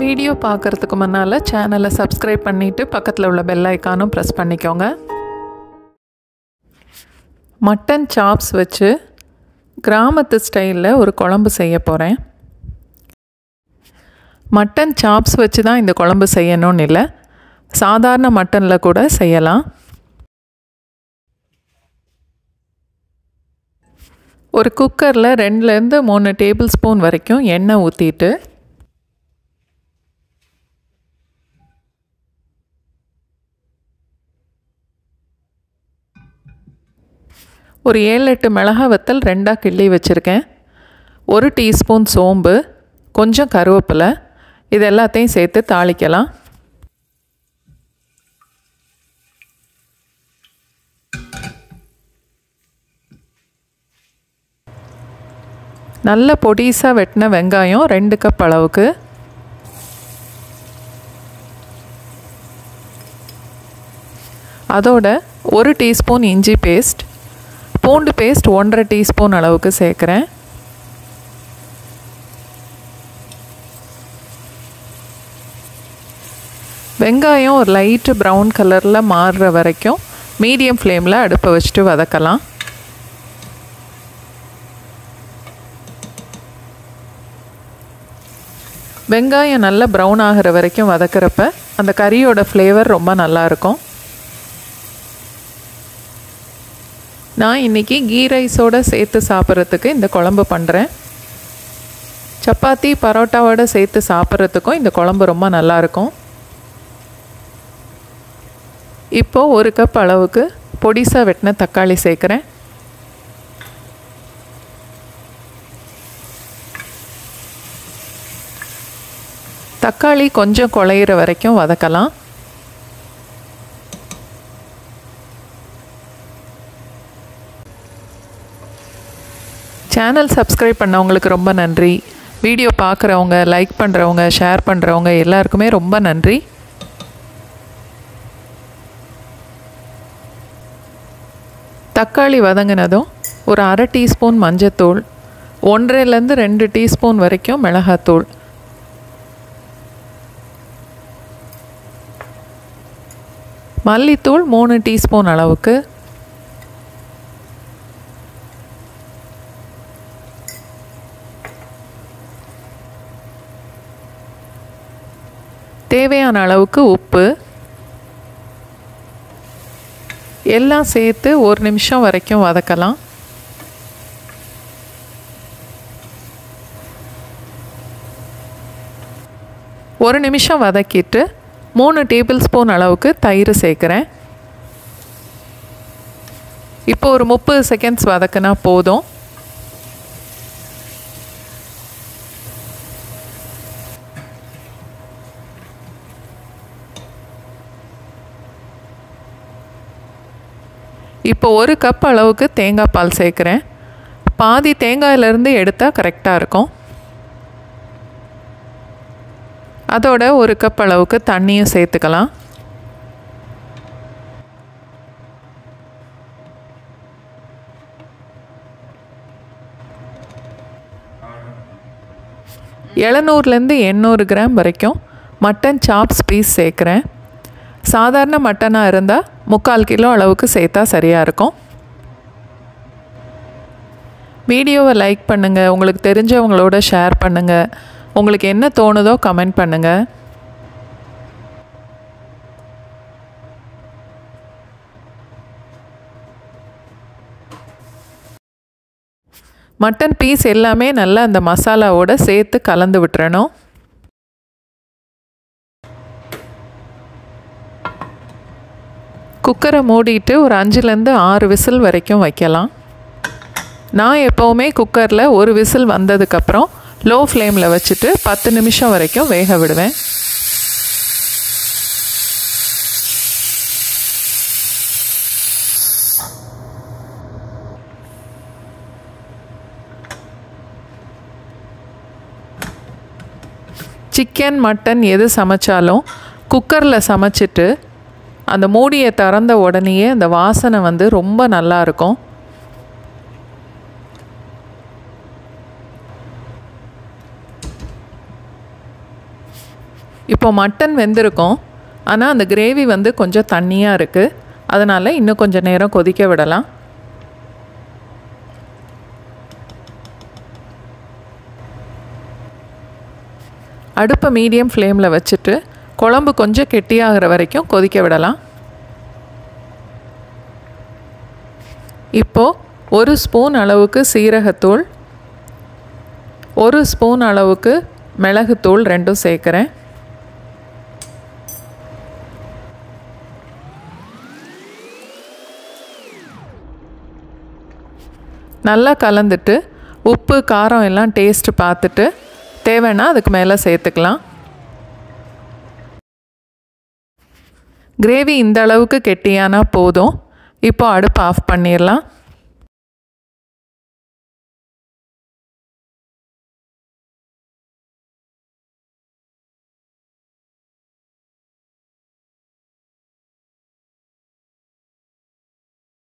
Video பார்க்குறதுக்கு முன்னால் சேனலை சப்ஸ்கிரைப் பண்ணிவிட்டு பக்கத்தில் உள்ள பெல் ஐக்கானும் ப்ரெஸ் பண்ணிக்கோங்க. மட்டன் சாப்ஸ் வச்சு கிராமத்து ஸ்டைலில் ஒரு குழம்பு செய்ய போகிறேன். மட்டன் சாப்ஸ் வச்சு தான் இந்த குழம்பு செய்யணும்னு இல்லை, சாதாரண மட்டனில் கூட செய்யலாம். ஒரு குக்கரில் 2லேருந்து 3 டேபிள் ஸ்பூன் வரைக்கும் எண்ணெய் ஊற்றிட்டு ஒரு 7-8 மிளகாய் வத்தல் 2ஆக கிள்ளி வச்சுருக்கேன். 1 டீஸ்பூன் சோம்பு, கொஞ்சம் கருவேப்பிலை, இது எல்லாத்தையும் சேர்த்து தாளிக்கலாம். நல்ல பொடிசாக வெட்டின வெங்காயம் 2 கப் அளவுக்கு, அதோட 1 டீஸ்பூன் இஞ்சி பேஸ்ட், பூண்டு பேஸ்ட் 1.5 டீஸ்பூன் அளவுக்கு சேர்க்குறேன். வெங்காயம் ஒரு லைட்டு ப்ரௌன் கலரில் மாறுற வரைக்கும் மீடியம் ஃப்ளேமில் அடுப்பை வச்சுட்டு வதக்கலாம். வெங்காயம் நல்லா ப்ரௌன் ஆகிற வரைக்கும் வதக்கிறப்ப அந்த கறியோட ஃப்ளேவர் ரொம்ப நல்லாயிருக்கும். நான் இன்றைக்கி கீ ரைஸோடு சேர்த்து சாப்பிட்றதுக்கு இந்த குழம்பு பண்ணுறேன். சப்பாத்தி பரோட்டாவோடு சேர்த்து சாப்பிட்றதுக்கும் இந்த குழம்பு ரொம்ப நல்லாயிருக்கும். இப்போது 1 கப் அளவுக்கு பொடிசாக வெட்டின தக்காளி சேர்க்குறேன். தக்காளி கொஞ்சம் குழையிற வரைக்கும் வதக்கலாம். சேனல் சப்ஸ்கிரைப் பண்ணவங்களுக்கு ரொம்ப நன்றி. வீடியோ பார்க்குறவங்க, லைக் பண்ணுறவங்க, ஷேர் பண்ணுறவங்க எல்லாருக்குமே ரொம்ப நன்றி. தக்காளி வதங்கினதும் ஒரு 1/2 டீஸ்பூன் மஞ்சத்தூள், 1.5லேருந்து 2 டீஸ்பூன் வரைக்கும் மிளகாத்தூள், மல்லித்தூள் 3 டீஸ்பூன் அளவுக்கு, தேவையான அளவுக்கு உப்பு எல்லாம் சேர்த்து 1 நிமிஷம் வரைக்கும் வதக்கலாம். ஒரு நிமிஷம் வதக்கிட்டு 3 டேபிள் ஸ்பூன் அளவுக்கு தயிர் சேர்க்குறேன். இப்போ ஒரு 30 செகண்ட்ஸ் வதக்கினா போதும். இப்போ 1 கப் அளவுக்கு தேங்காய் பால் சேர்க்குறேன். பாதி தேங்காயிலேருந்து எடுத்தால் கரெக்டாக இருக்கும். அதோட 1 கப் அளவுக்கு தண்ணியும் சேர்த்துக்கலாம். எழுநூறுலேருந்து 800 கிராம் வரைக்கும் மட்டன் சாப்ஸ் பீஸ் சேர்க்குறேன். சாதாரண மட்டனாக இருந்தால் 3/4 கிலோ அளவுக்கு சேர்த்தா சரியாக இருக்கும். வீடியோவை லைக் பண்ணுங்கள், உங்களுக்கு தெரிஞ்சவங்களோட ஷேர் பண்ணுங்கள், உங்களுக்கு என்ன தோணுதோ கமெண்ட் பண்ணுங்கள். மட்டன் பீஸ் எல்லாமே நல்லா அந்த மசாலாவோடு சேர்த்து கலந்து விட்டுறணும். குக்கரை மூடிட்டு ஒரு 5லேருந்து 6 விசில் வரைக்கும் வைக்கலாம். நான் எப்போவுமே குக்கரில் 1 விசில் வந்ததுக்கப்புறம் லோ ஃப்ளேமில் வச்சுட்டு 10 நிமிஷம் வரைக்கும் வேக விடுவேன். சிக்கன், மட்டன் எது சமைச்சாலும் குக்கரில் சமைச்சிட்டு அந்த மூடியை திறந்த உடனேயே அந்த வாசனை வந்து ரொம்ப நல்லாயிருக்கும். இப்போ மட்டன் வெந்திருக்கும், ஆனால் அந்த கிரேவி வந்து கொஞ்சம் தண்ணியாக இருக்குது. அதனால் இன்னும் கொஞ்சம் நேரம் கொதிக்க விடலாம். அடுப்பை மீடியம் ஃப்ளேமில் வச்சுட்டு குழம்பு கொஞ்சம் கெட்டியாகிற வரைக்கும் கொதிக்க விடலாம். இப்போது 1 ஸ்பூன் அளவுக்கு சீரகத்தூள், 1 ஸ்பூன் அளவுக்கு மிளகுத்தூள் ரெண்டும் சேர்க்குறேன். நல்லா கலந்துட்டு உப்பு காரம் எல்லாம் டேஸ்ட்டு பார்த்துட்டு தேவைன்னா அதுக்கு மேலே சேர்த்துக்கலாம். கிரேவி இந்த அளவுக்கு கெட்டியானா போதும். இப்போ அடுப்பு ஆஃப் பண்ணிடலாம்.